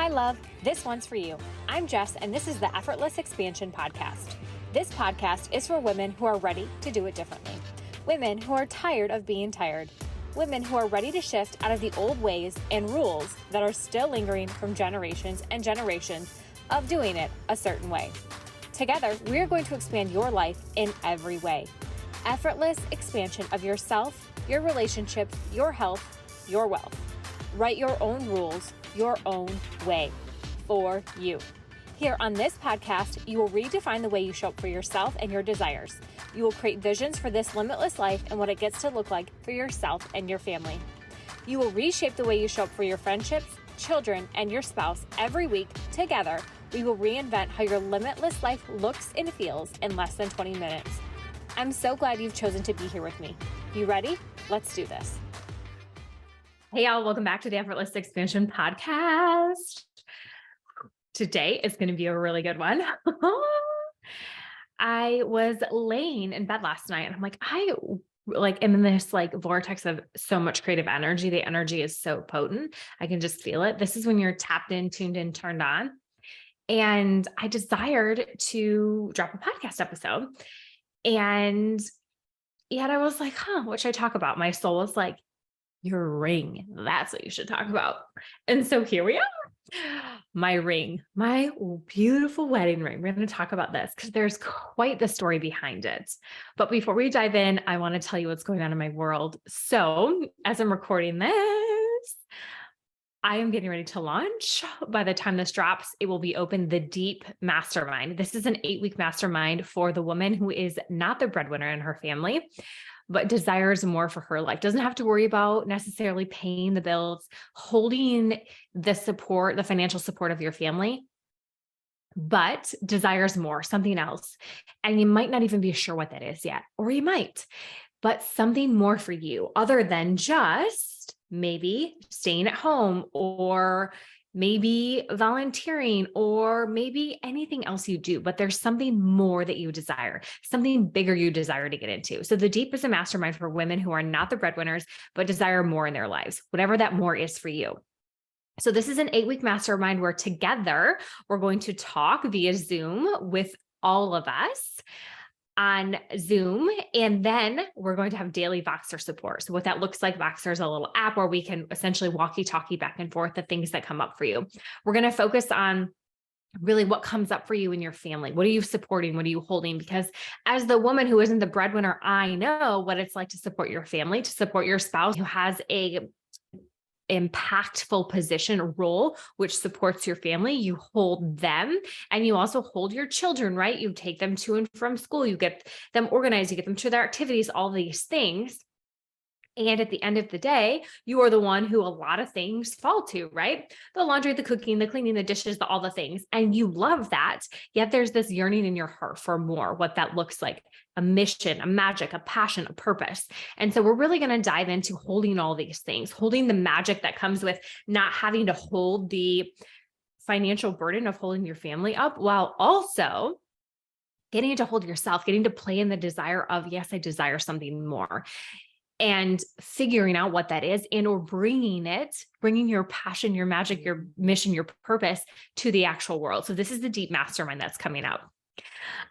Hi, love. This one's for you. I'm Jess, and this is the Effortless Expansion Podcast. This podcast is for women who are ready to do it differently. Women who are tired of being tired. Women who are ready to shift out of the old ways and rules that are still lingering from generations and generations of doing it a certain way. Together, we are going to expand your life in every way. Effortless expansion of yourself, your relationships, your health, your wealth. Write your own rules, your own way, for you. Here on this podcast, you will redefine the way you show up for yourself and your desires. You will create visions for this limitless life and what it gets to look like for yourself and your family. You will reshape the way you show up for your friendships, children, and your spouse every week. Together, we will reinvent how your limitless life looks and feels in less than 20 minutes. I'm so glad you've chosen to be here with me. You ready? Let's do this. Hey, y'all. Welcome back to the Effortless Expansion Podcast. Today is going to be a really good one. I was laying in bed last night and I'm like, I am in this vortex of so much creative energy. The energy is so potent. I can just feel it. This is when you're tapped in, tuned in, turned on. And I desired to drop a podcast episode. And yet I was like, what should I talk about? My soul was like, your ring. That's what you should talk about. And so here we are. My ring, my beautiful wedding ring. We're going to talk about this because there's quite the story behind it. But before we dive in, I want to tell you what's going on in my world. So as I'm recording this, I am getting ready to launch. By the time this drops, it will be open, the Deep Mastermind. This is an 8-week mastermind for the woman who is not the breadwinner in her family, but desires more for her life. Doesn't have to worry about necessarily paying the bills, holding the support, the financial support of your family, but desires more, something else. And you might not even be sure what that is yet, or you might, but something more for you other than just maybe staying at home, or maybe volunteering, or maybe anything else you do, but there's something more that you desire, something bigger you desire to get into. So the Deep is a mastermind for women who are not the breadwinners, but desire more in their lives, whatever that more is for you. So this is an 8-week mastermind where together we're going to talk via Zoom with all of us on Zoom. And then we're going to have daily Voxer support. So what that looks like, Voxer is a little app where we can essentially walkie-talkie back and forth the things that come up for you. We're going to focus on really what comes up for you in your family. What are you supporting? What are you holding? Because as the woman who isn't the breadwinner, I know what it's like to support your family, to support your spouse who has a impactful position or role, which supports your family. You hold them, and you also hold your children, right? You take them to and from school, you get them organized, you get them to their activities, all these things. And at the end of the day, you are the one who a lot of things fall to, right? The laundry, the cooking, the cleaning, the dishes, all the things. And you love that. Yet there's this yearning in your heart for more, what that looks like, a mission, a magic, a passion, a purpose. And so we're really going to dive into holding all these things, holding the magic that comes with not having to hold the financial burden of holding your family up, while also getting to hold yourself, getting to play in the desire of, yes, I desire something more. And figuring out what that is, and or bringing your passion, your magic, your mission, your purpose to the actual world. So this is the Deep Mastermind that's coming out.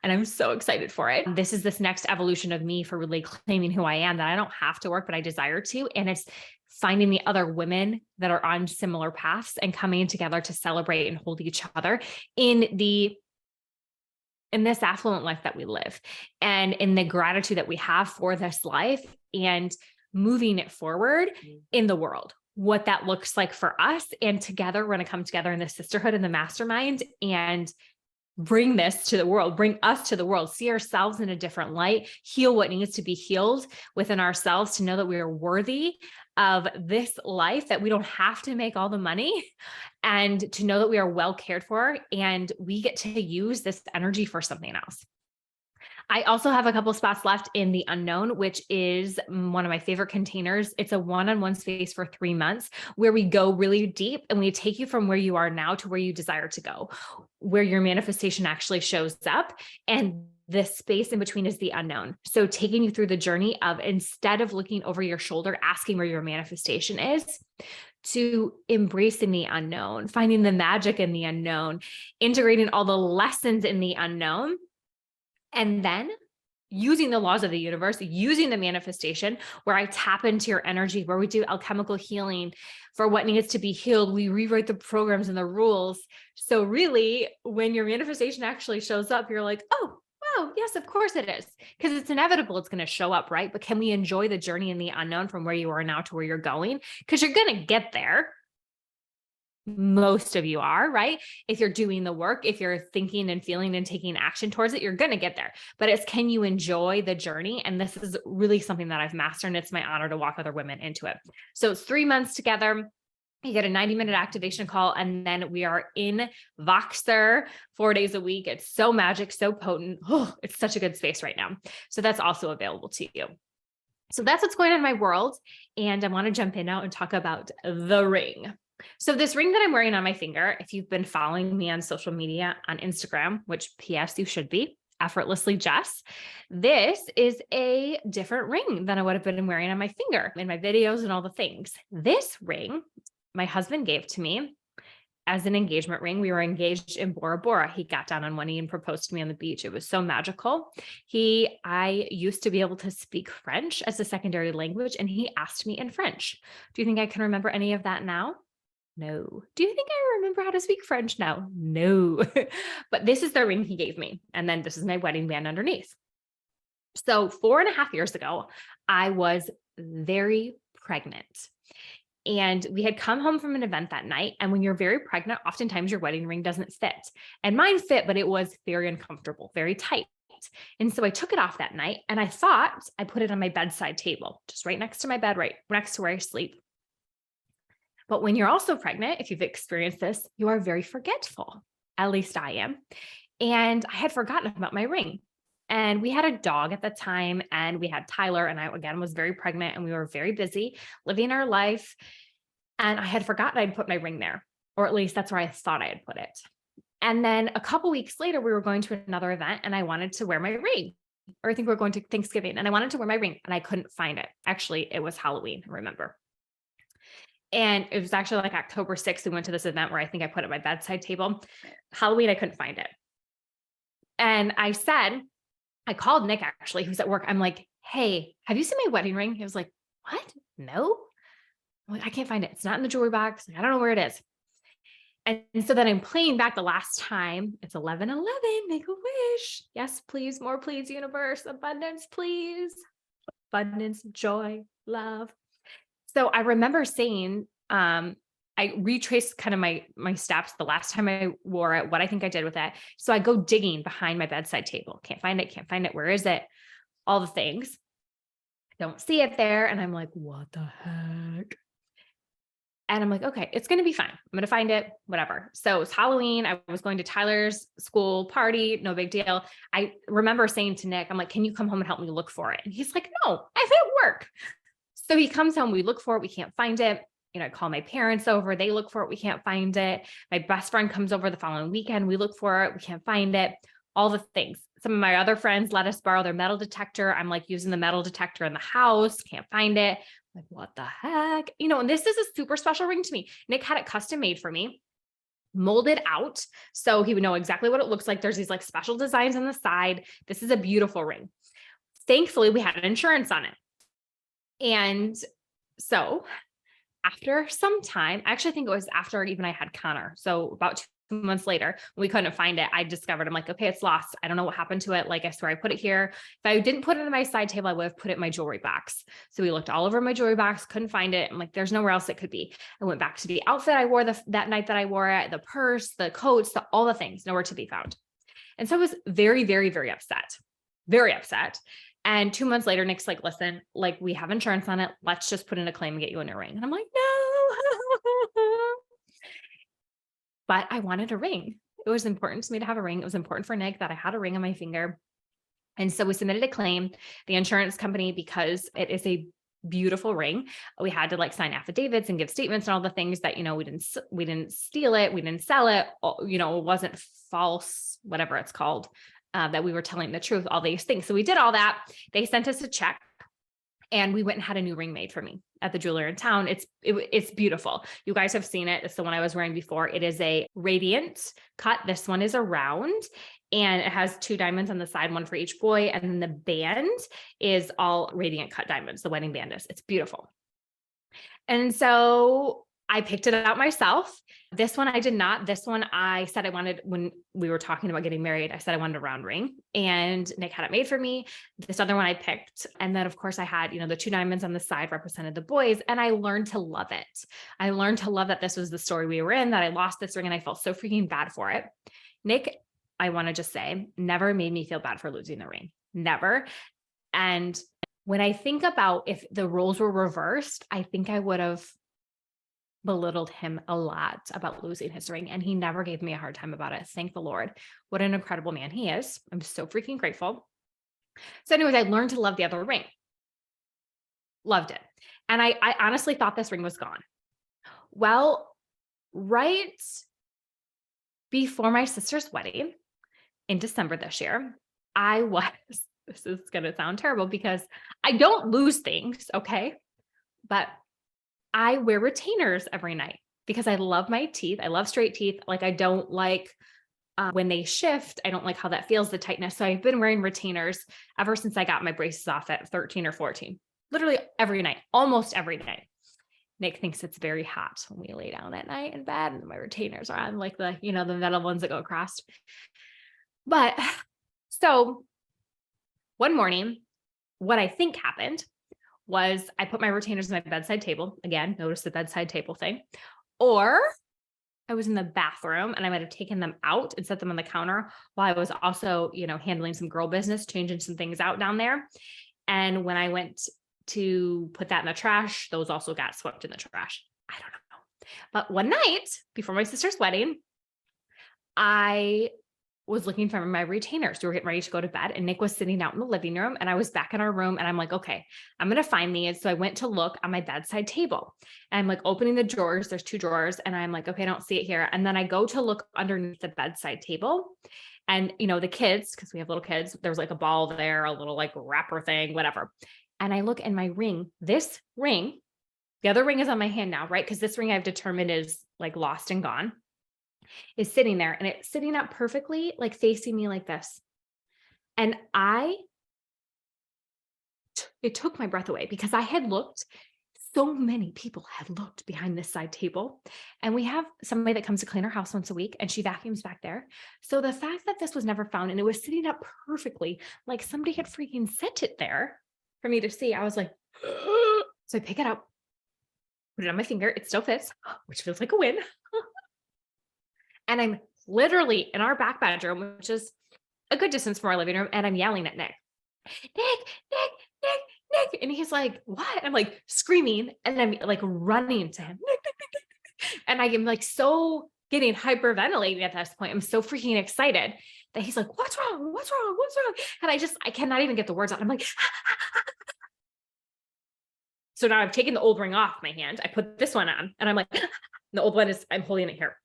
And I'm so excited for it. This is this next evolution of me for really claiming who I am, that I don't have to work, but I desire to. And it's finding the other women that are on similar paths and coming together to celebrate and hold each other in this affluent life that we live, and in the gratitude that we have for this life, and moving it forward in the world, what that looks like for us. And together, we're going to come together in the sisterhood and the mastermind and bring this to the world, bring us to the world, see ourselves in a different light, heal what needs to be healed within ourselves, to know that we are worthy of this life, that we don't have to make all the money, and to know that we are well cared for and we get to use this energy for something else. I also have a couple spots left in the Unknown, which is one of my favorite containers. It's a one-on-one space for 3 months where we go really deep and we take you from where you are now to where you desire to go, where your manifestation actually shows up. And the space in between is the unknown. So taking you through the journey of, instead of looking over your shoulder, asking where your manifestation is, to embracing the unknown, finding the magic in the unknown, integrating all the lessons in the unknown, and then using the laws of the universe, using the manifestation where I tap into your energy, where we do alchemical healing for what needs to be healed. We rewrite the programs and the rules. So really, when your manifestation actually shows up, you're like, oh, wow, yes, of course it is. Because it's inevitable, it's going to show up, right? But can we enjoy the journey in the unknown from where you are now to where you're going? Because you're going to get there. Most of you are, right? If you're doing the work, if you're thinking and feeling and taking action towards it, you're going to get there. But it's, can you enjoy the journey? And this is really something that I've mastered, and it's my honor to walk other women into it. So it's 3 months together. You get a 90-minute activation call, and then we are in Voxer 4 days a week. It's so magic, so potent. Oh, it's such a good space right now. So that's also available to you. So that's what's going on in my world. And I want to jump in now and talk about the ring. So this ring that I'm wearing on my finger, if you've been following me on social media, on Instagram, which PS you should be, Effortlessly Jess, this is a different ring than I would have been wearing on my finger in my videos and all the things. This ring, my husband gave to me as an engagement ring. We were engaged in Bora Bora. He got down on one knee and proposed to me on the beach. It was so magical. I used to be able to speak French as a secondary language, and he asked me in French. Do you think I can remember any of that now? No. Do you think I remember how to speak French now? No. But this is the ring he gave me. And then this is my wedding band underneath. So 4.5 years ago, I was very pregnant. And we had come home from an event that night. And when you're very pregnant, oftentimes your wedding ring doesn't fit. And mine fit, but it was very uncomfortable, very tight. And so I took it off that night, and I thought I put it on my bedside table, just right next to my bed, right next to where I sleep. But when you're also pregnant, if you've experienced this, you are very forgetful. At least I am. And I had forgotten about my ring. And we had a dog at the time, and we had Tyler, and I, again, was very pregnant, and we were very busy living our life. And I had forgotten I'd put my ring there, or at least that's where I thought I had put it. And then a couple weeks later, we were going to another event, and I wanted to wear my ring, or I think we were going to Thanksgiving, and I wanted to wear my ring, and I couldn't find it. Actually, it was Halloween, I remember. And it was actually like October 6th. We went to this event where I think I put it at my bedside table. Halloween, I couldn't find it. And I called Nick, actually, who's at work. I'm like, hey, have you seen my wedding ring? He was like, what? No. I'm like, I can't find it. It's not in the jewelry box. I don't know where it is. And so then I'm playing back the last time. It's 11:11. Make a wish. Yes, please. More, please, universe. Abundance, please. Abundance, joy, love. So I remember saying, I retraced kind of my steps the last time I wore it, what I think I did with it. So I go digging behind my bedside table. Can't find it. Where is it? All the things. I don't see it there. And I'm like, what the heck? And I'm like, okay, it's going to be fine. I'm going to find it, whatever. So it's Halloween. I was going to Tyler's school party. No big deal. I remember saying to Nick, I'm like, can you come home and help me look for it? And he's like, no, I'm at work. So he comes home, we look for it, we can't find it. I call my parents over, they look for it, we can't find it. My best friend comes over the following weekend, we look for it, we can't find it. All the things. Some of my other friends let us borrow their metal detector. I'm like using the metal detector in the house, can't find it. I'm like, what the heck? And this is a super special ring to me. Nick had it custom made for me, molded out, so he would know exactly what it looks like. There's these like special designs on the side. This is a beautiful ring. Thankfully, we had an insurance on it. And so after some time, I actually think it was after even I had Connor. So about 2 months later, when we couldn't find it, I discovered, I'm like, okay, it's lost. I don't know what happened to it. Like, I swear I put it here. If I didn't put it in my side table, I would have put it in my jewelry box. So we looked all over my jewelry box, couldn't find it. I'm like, there's nowhere else it could be. I went back to the outfit I wore that night that I wore it, the purse, the coats, all the things, nowhere to be found. And so I was very, very, very upset. Very upset. And 2 months later, Nick's like, listen, like, we have insurance on it. Let's just put in a claim and get you a new ring. And I'm like, no. But I wanted a ring. It was important to me to have a ring. It was important for Nick that I had a ring on my finger. And so we submitted a claim. The insurance company, because it is a beautiful ring, we had to like sign affidavits and give statements and all the things that, we didn't steal it. We didn't sell it. It wasn't false, whatever it's called. That we were telling the truth, all these things. So we did all that. They sent us a check, And we went and had a new ring made for me at the jeweler in town. It's beautiful. You guys have seen it. It's the one I was wearing before. It is a radiant cut. This one is a round, and it has 2 diamonds on the side, one for each boy. And then the band is all radiant cut diamonds. The wedding band is. It's beautiful. And so I picked it out myself. This one I did not. This one I said I wanted, when we were talking about getting married, I said I wanted a round ring, and Nick had it made for me. This other one I picked. And then of course I had, the 2 diamonds on the side represented the boys, and I learned to love it. I learned to love that this was the story we were in, that I lost this ring and I felt so freaking bad for it. Nick, I want to just say, never made me feel bad for losing the ring. Never. And when I think about if the roles were reversed, I think I would have belittled him a lot about losing his ring, and he never gave me a hard time about it. Thank the Lord. What an incredible man he is. I'm so freaking grateful. So anyways, I learned to love the other ring. Loved it. And I honestly thought this ring was gone. Well, right before my sister's wedding in December this year, this is going to sound terrible because I don't lose things, okay? But I wear retainers every night because I love my teeth. I love straight teeth. Like, I don't like when they shift. I don't like how that feels, the tightness. So I've been wearing retainers ever since I got my braces off at 13 or 14, literally every night, almost every night. Nick thinks it's very hot when we lay down at night in bed and my retainers are on, like the metal ones that go across. But so one morning, what I think happened was I put my retainers on my bedside table. Again, notice the bedside table thing. Or I was in the bathroom and I might have taken them out and set them on the counter while I was also, handling some girl business, changing some things out down there. And when I went to put that in the trash, those also got swept in the trash. I don't know. But one night before my sister's wedding, I was looking for my retainers. We were getting ready to go to bed, and Nick was sitting out in the living room, and I was back in our room, and I'm like, okay, I'm going to find these. So I went to look on my bedside table, and I'm like opening the drawers. There's 2 drawers, and I'm like, okay, I don't see it here. And then I go to look underneath the bedside table, and the kids, because we have little kids, there's like a ball there, a little like wrapper thing, whatever. And I look in my ring, this ring, the other ring is on my hand now, right? Because this ring I've determined is like lost and gone, is sitting there, and it's sitting up perfectly, like facing me like this. And it took my breath away because I had looked, so many people had looked behind this side table, and we have somebody that comes to clean our house once a week, and she vacuums back there. So the fact that this was never found and it was sitting up perfectly, like somebody had freaking set it there for me to see, I was like, so I pick it up, put it on my finger. It still fits, which feels like a win. And I'm literally in our back bedroom, which is a good distance from our living room. And I'm yelling at Nick, Nick. And he's like, what? I'm like screaming. And I'm like running to him. Nick. And I am like so getting hyperventilating at this point. I'm so freaking excited that he's like, what's wrong? What's wrong? What's wrong? And I cannot even get the words out. I'm like, so now I've taken the old ring off my hand. I put this one on, and I'm like, the old one I'm holding it here.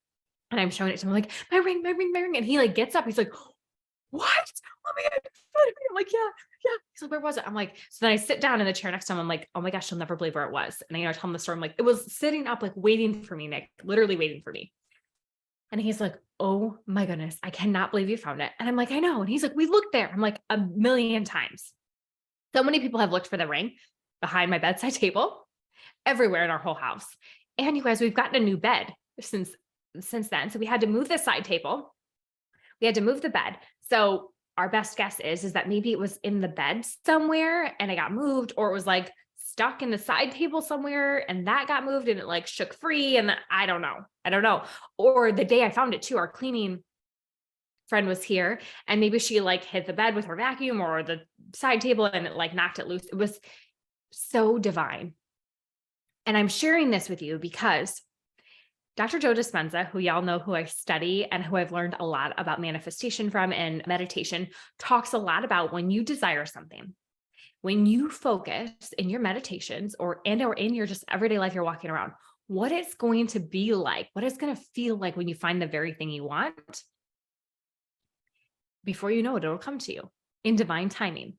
And I'm showing it to him, like, my ring. And he like gets up. He's like, what? Oh my God. I'm like, yeah. He's like, where was it? I'm like, so then I sit down in the chair next to him. I'm like, oh my gosh, you'll never believe where it was. And I tell him the story. I'm like, it was sitting up, like waiting for me, Nick, literally waiting for me. And he's like, oh my goodness, I cannot believe you found it. And I'm like, I know. And he's like, we looked there. I'm like, 1,000,000 times. So many people have looked for the ring behind my bedside table, everywhere in our whole house. And you guys, we've gotten a new bed since then. So we had to move the side table. We had to move the bed. So our best guess is that maybe it was in the bed somewhere and it got moved, or it was like stuck in the side table somewhere and that got moved and it like shook free. And I don't know. Or the day I found it too, our cleaning friend was here and maybe she like hit the bed with her vacuum or the side table and it like knocked it loose. It was so divine. And I'm sharing this with you because Dr. Joe Dispenza, who y'all know, who I study and who I've learned a lot about manifestation from and meditation, talks a lot about when you desire something, when you focus in your meditations or in your just everyday life you're walking around, what it's going to be like, what it's going to feel like when you find the very thing you want. Before you know it, it'll come to you in divine timing.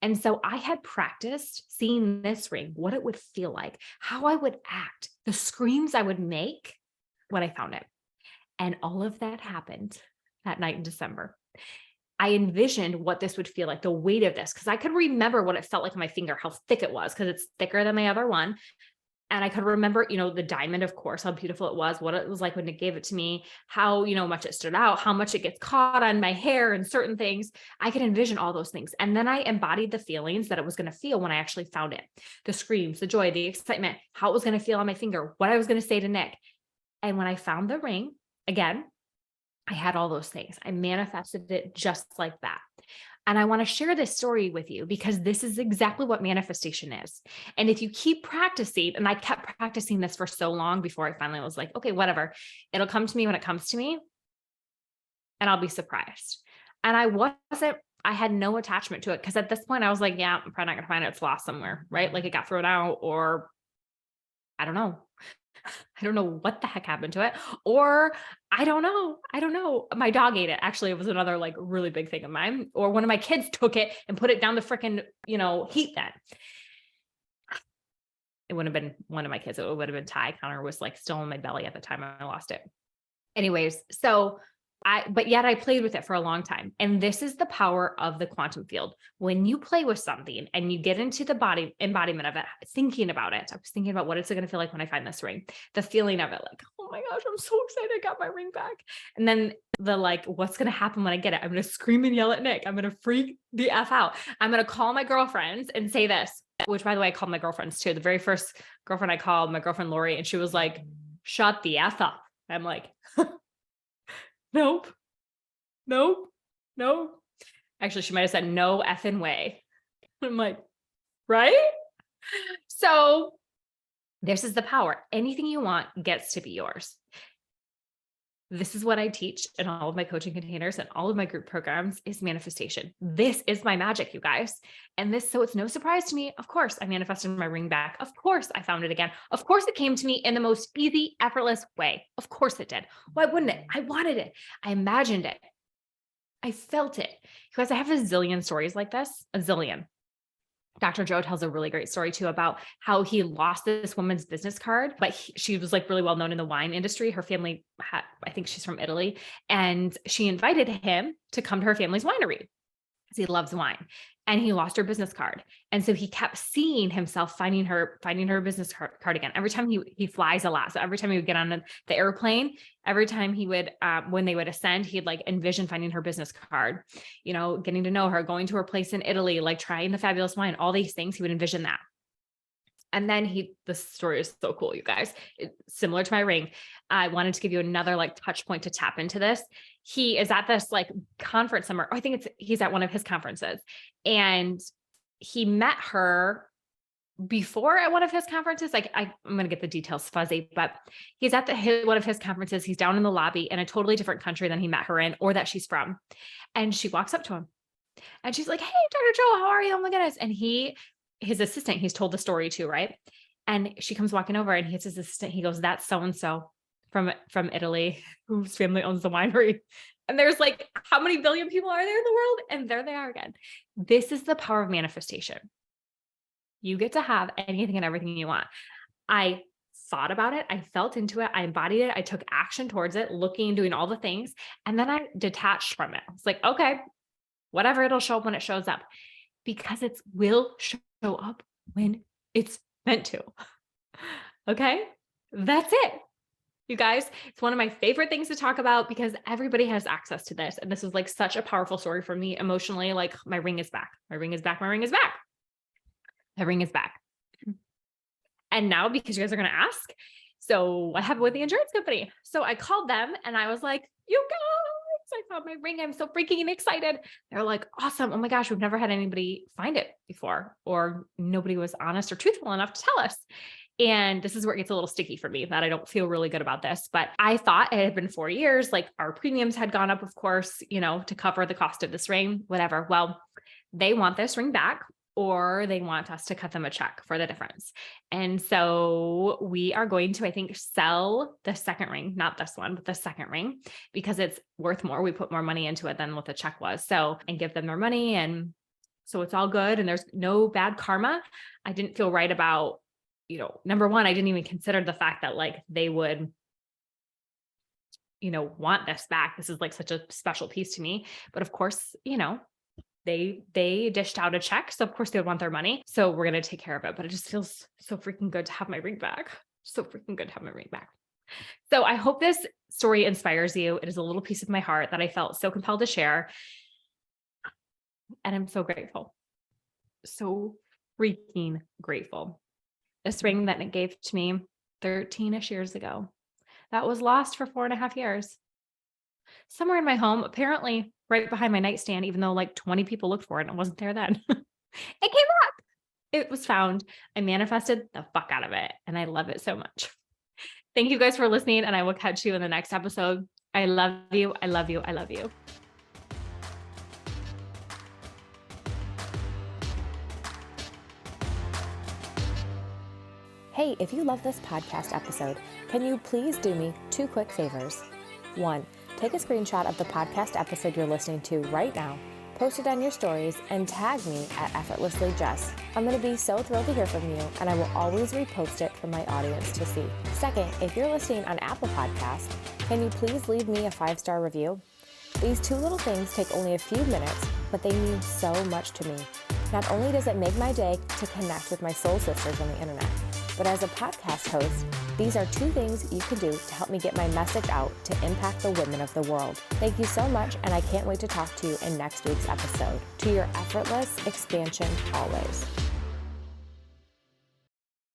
And so I had practiced seeing this ring, what it would feel like, how I would act, the screams I would make when I found it. And all of that happened that night in December. I envisioned what this would feel like, the weight of this, because I could remember what it felt like on my finger, how thick it was, because it's thicker than the other one. And I could remember, the diamond, of course, how beautiful it was, what it was like when it gave it to me, how, much it stood out, how much it gets caught on my hair and certain things. I could envision all those things. And then I embodied the feelings that it was going to feel when I actually found it, the screams, the joy, the excitement, how it was going to feel on my finger, what I was going to say to Nick. And when I found the ring, again, I had all those things. I manifested it just like that. And I want to share this story with you because this is exactly what manifestation is. And if you keep practicing, and I kept practicing this for so long before I finally was like, okay, whatever, it'll come to me when it comes to me, and I'll be surprised. And I had no attachment to it because at this point I was like, yeah, I'm probably not going to find it. It's lost somewhere, right? Like it got thrown out, or I don't know. I don't know what the heck happened to it, or I don't know. My dog ate it. Actually, it was another like really big thing of mine, or one of my kids took it and put it down the freaking, heat vent. It wouldn't have been one of my kids. It would have been Ty. Connor was like still in my belly at the time I lost it. Anyways, but yet I played with it for a long time. And this is the power of the quantum field. When you play with something and you get into the body embodiment of it, thinking about it, I was thinking about what is it going to feel like when I find this ring, the feeling of it, like, oh my gosh, I'm so excited. I got my ring back. And then the like, what's going to happen when I get it? I'm going to scream and yell at Nick. I'm going to freak the F out. I'm going to call my girlfriends and say this, which by the way, I called my girlfriends too. The very first girlfriend I called, my girlfriend, Lori, and she was like, shut the F up. I'm like, nope. Actually, she might have said no effing way. I'm like, right? So this is the power. Anything you want gets to be yours. This is what I teach in all of my coaching containers and all of my group programs is manifestation. This is my magic, you guys. And so it's no surprise to me. Of course, I manifested my ring back. Of course, I found it again. Of course, it came to me in the most easy, effortless way. Of course it did. Why wouldn't it? I wanted it. I imagined it. I felt it. You guys, I have a zillion stories like this, a zillion. Dr. Joe tells a really great story too about how he lost this woman's business card, but she was like really well known in the wine industry. Her family I think she's from Italy, and she invited him to come to her family's winery because he loves wine, and he lost her business card. And so he kept seeing himself finding her business card again. Every time he flies a lot. So every time he would get on the airplane, every time he would, when they would ascend, he'd like envision finding her business card, getting to know her, going to her place in Italy, like trying the fabulous wine, all these things. He would envision that. And then the story is so cool, you guys. It's similar to my ring. I wanted to give you another like touch point to tap into this. He is at this like conference somewhere. I think he's at one of his conferences, and he met her before at one of his conferences. Like I'm going to get the details fuzzy, but he's at one of his conferences. He's down in the lobby in a totally different country than he met her in, or that she's from. And she walks up to him and she's like, "Hey, Dr. Joe, how are you? Oh my goodness." And his assistant, he's told the story too, right? And she comes walking over and his assistant, he goes, "That's so-and-so from Italy, whose family owns the winery." And there's like, how many billion people are there in the world? And there they are again. This is the power of manifestation. You get to have anything and everything you want. I thought about it. I felt into it. I embodied it. I took action towards it, looking, doing all the things. And then I detached from it. It's like, okay, whatever, it'll show up when it shows up, because it will show up when it's meant to. Okay. That's it. You guys, it's one of my favorite things to talk about because everybody has access to this. And this is like such a powerful story for me emotionally. Like my ring is back. My ring is back. My ring is back. My ring is back. And now, because you guys are going to ask, so what happened with the insurance company? So I called them and I was like, "You guys, I found my ring. I'm so freaking excited." They're like, "Awesome. Oh my gosh, we've never had anybody find it before," or nobody was honest or truthful enough to tell us. And this is where it gets a little sticky for me, that I don't feel really good about this, but I thought it had been 4 years, like our premiums had gone up, of course, to cover the cost of this ring, whatever. Well, they want this ring back, or they want us to cut them a check for the difference. And so we are going to, I think, sell the second ring, not this one, but the second ring, because it's worth more. We put more money into it than what the check was. So, and give them their money. And So it's all good. And there's no bad karma. I didn't feel right about, number one, I didn't even consider the fact that like they would, want this back. This is like such a special piece to me. But of course, they dished out a check. So of course they would want their money. So we're going to take care of it. But it just feels so freaking good to have my ring back. So freaking good to have my ring back. So I hope this story inspires you. It is a little piece of my heart that I felt so compelled to share. And I'm so grateful. So freaking grateful. This ring that Nick gave to me 13-ish years ago, that was lost for 4.5 years. Somewhere in my home, apparently right behind my nightstand, even though like 20 people looked for it and it wasn't there then. It came up. It was found. I manifested the fuck out of it. And I love it so much. Thank you guys for listening. And I will catch you in the next episode. I love you. I love you. I love you. Hey, if you love this podcast episode, can you please do me 2 quick favors? 1, take a screenshot of the podcast episode you're listening to right now, post it on your stories, and tag me at Effortlessly Jess. I'm going to be so thrilled to hear from you, and I will always repost it for my audience to see. 2nd, if you're listening on Apple Podcasts, can you please leave me a 5-star review? These 2 little things take only a few minutes, but they mean so much to me. Not only does it make my day to connect with my soul sisters on the internet, but as a podcast host, these are 2 things you can do to help me get my message out to impact the women of the world. Thank you so much, and I can't wait to talk to you in next week's episode. To your effortless expansion always.